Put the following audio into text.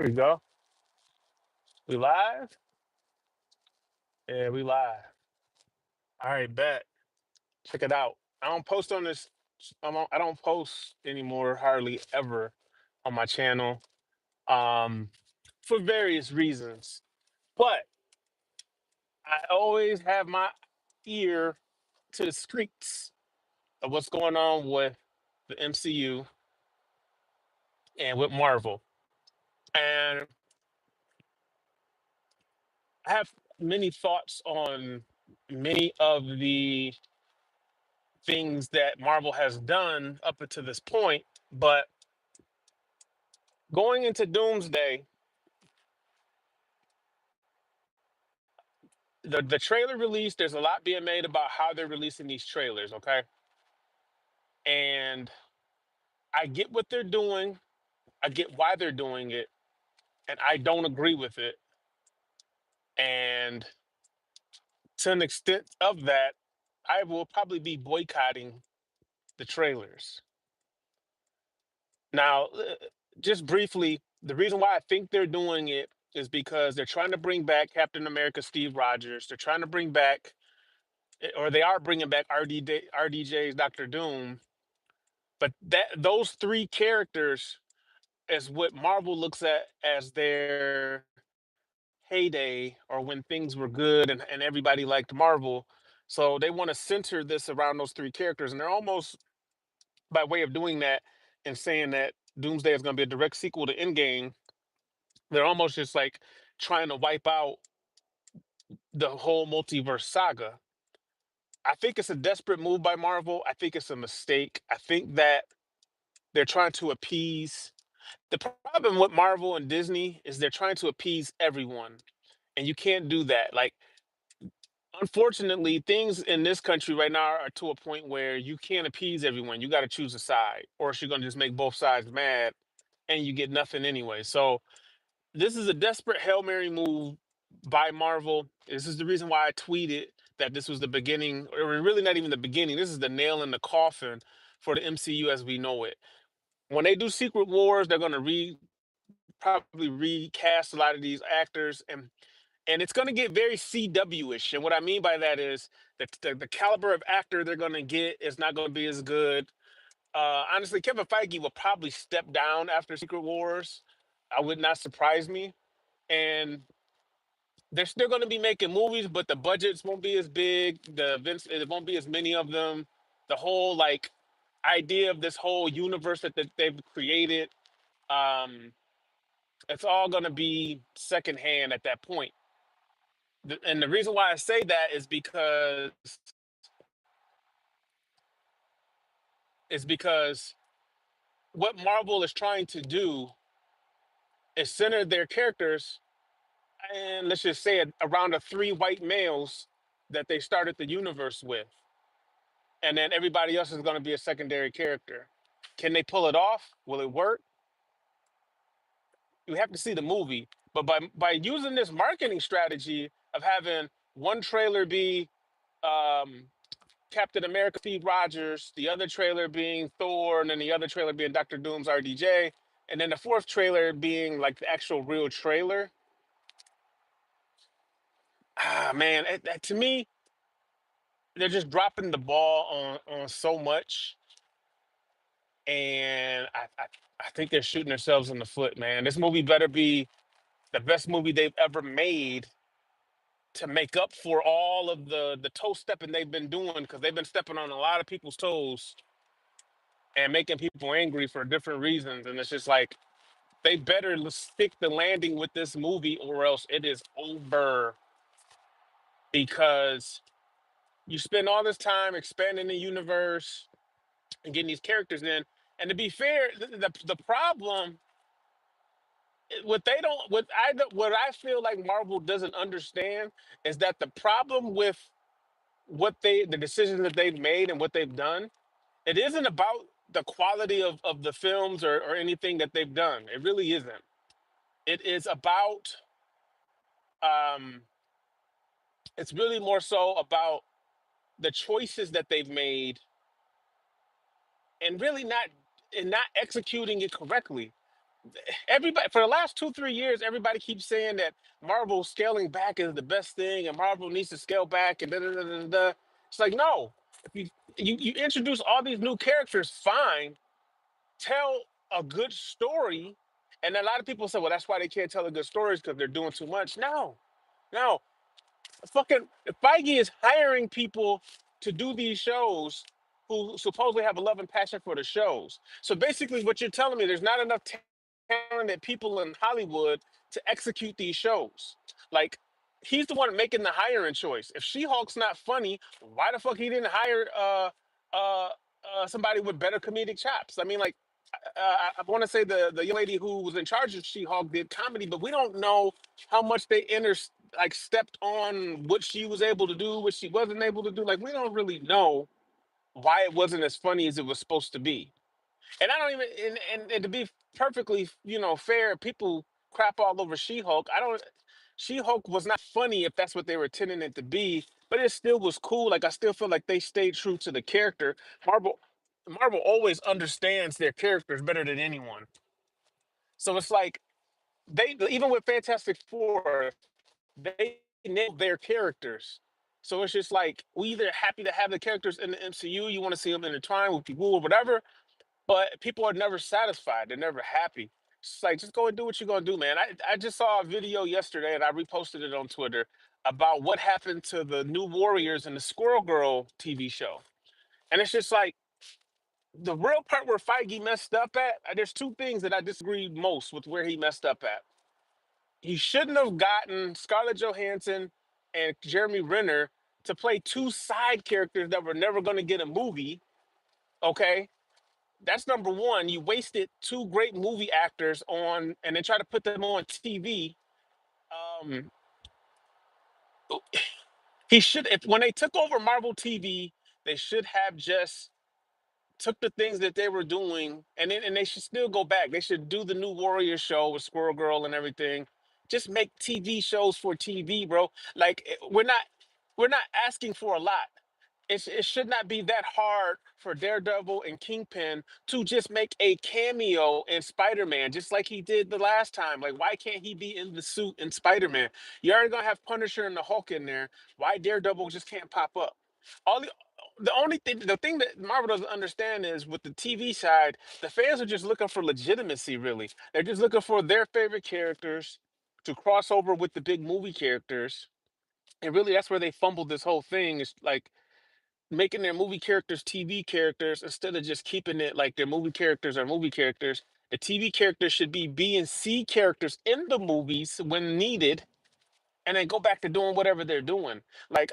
Here we go. We live? Yeah, we live. All right, bet. Check it out. I don't post on this. I don't post anymore, hardly ever, on my channel, um, for various reasons. But I always have my ear to the streets of what's going on with the MCU and with Marvel. And I have many thoughts on many of the things that Marvel has done up until this point. But going into Doomsday, the trailer release, there's a lot being made about how they're releasing these trailers, okay? And I get what they're doing, I get why they're doing it, and I don't agree with it. And to an extent of that, I will probably be boycotting the trailers. Now, just briefly, the reason why I think they're doing it is because they're trying to bring back Captain America Steve Rogers. They're trying to bring back, or they are bringing back RDJ's Doctor Doom. But those three characters is what Marvel looks at as their heyday, or when things were good and everybody liked Marvel. So they want to center this around those three characters. And they're almost, by way of doing that and saying that Doomsday is going to be a direct sequel to Endgame, they're almost just like trying to wipe out the whole multiverse saga. I think it's a desperate move by Marvel. I think it's a mistake. I think that they're trying to appease. The problem with Marvel and Disney is they're trying to appease everyone, and you can't do that. Like, unfortunately, things in this country right now are to a point where you can't appease everyone. You got to choose a side, or else you're going to just make both sides mad, and you get nothing anyway. So this is a desperate Hail Mary move by Marvel. This is the reason why I tweeted that this was the beginning, or really not even the beginning. This is the nail in the coffin for the MCU as we know it. When they do Secret Wars, they're going to probably recast a lot of these actors, and it's going to get very CW-ish. And what I mean by that is that the caliber of actor they're going to get is not going to be as good. Honestly, Kevin Feige will probably step down after Secret Wars. I would not surprise me. And they're still going to be making movies, but the budgets won't be as big. The events, it won't be as many of them. The whole like idea of this whole universe that they've created, um, it's all going to be secondhand at that point. And the reason why I say that is because what Marvel is trying to do is center their characters, and let's just say it, around the three white males that they started the universe with, and then everybody else is going to be a secondary character. Can they pull it off? Will it work? You have to see the movie. But by using this marketing strategy of having one trailer be um, Captain America Steve Rogers, the other trailer being Thor, and then the other trailer being Doctor Doom's RDJ, and then the fourth trailer being like the actual real trailer. Ah, man, to me, they're just dropping the ball on so much, and I think they're shooting themselves in the foot, man. This movie better be the best movie they've ever made to make up for all of the toe stepping they've been doing, because they've been stepping on a lot of people's toes and making people angry for different reasons. And it's just like they better stick the landing with this movie, or else it is over. Because you spend all this time expanding the universe and getting these characters in. And to be fair, the problem, what they don't, what I feel like Marvel doesn't understand is that the problem with the decisions that they've made and what they've done, it isn't about the quality of the films or anything that they've done. It really isn't. It is about, um, it's really more so about the choices that they've made, and really not, and not executing it correctly. Everybody for the last 2 3 years, everybody keeps saying that Marvel scaling back is the best thing, and Marvel needs to scale back, and da da da da da. It's like no, if you introduce all these new characters, fine, tell a good story, and a lot of people say, well, that's why they can't tell a good stories because they're doing too much. No, no, fucking Feige is hiring people to do these shows who supposedly have a love and passion for the shows. So basically, what you're telling me, there's not enough talented people in Hollywood to execute these shows. Like, he's the one making the hiring choice. If She-Hulk's not funny, why the fuck he didn't hire uh, somebody with better comedic chops? I mean, like, I want to say the young lady who was in charge of She-Hulk did comedy, but we don't know how much they like stepped on what she was able to do, what she wasn't able to do. Like we don't really know why it wasn't as funny as it was supposed to be. And I don't even and to be perfectly, fair, people crap all over She-Hulk. I don't She-Hulk was not funny if that's what they were intending it to be, but it still was cool. Like I still feel like they stayed true to the character. Marvel Marvel always understands their characters better than anyone. So it's like they even with Fantastic Four, they nailed their characters. So it's just like we either happy to have the characters in the MCU, you want to see them intertwined with people or whatever, but people are never satisfied. They're never happy. It's like just go and do what you're gonna do, man. I just saw a video yesterday and I reposted it on Twitter about what happened to the New Warriors and the Squirrel Girl TV show. And it's just like the real part where Feige messed up at. There's two things that I disagree most with where he messed up at. He shouldn't have gotten Scarlett Johansson and Jeremy Renner to play two side characters that were never going to get a movie. Okay, that's number one. You wasted two great movie actors on, and then try to put them on TV. Um, he should, if when they took over Marvel TV, they should have just took the things that they were doing and they should still go back. They should do the new Warrior show with Squirrel Girl and everything. Just make TV shows for TV, bro. Like we're not asking for a lot. It should not be that hard for Daredevil and Kingpin to just make a cameo in Spider-Man, just like he did the last time. Like, why can't he be in the suit in Spider-Man? You're already gonna have Punisher and the Hulk in there. Why Daredevil just can't pop up? All the thing that Marvel doesn't understand is with the TV side, the fans are just looking for legitimacy, really. They're just looking for their favorite characters to cross over with the big movie characters. And really that's where they fumbled this whole thing is like making their movie characters TV characters instead of just keeping it like their movie characters are movie characters. The TV characters should be B and C characters in the movies when needed, and then go back to doing whatever they're doing. Like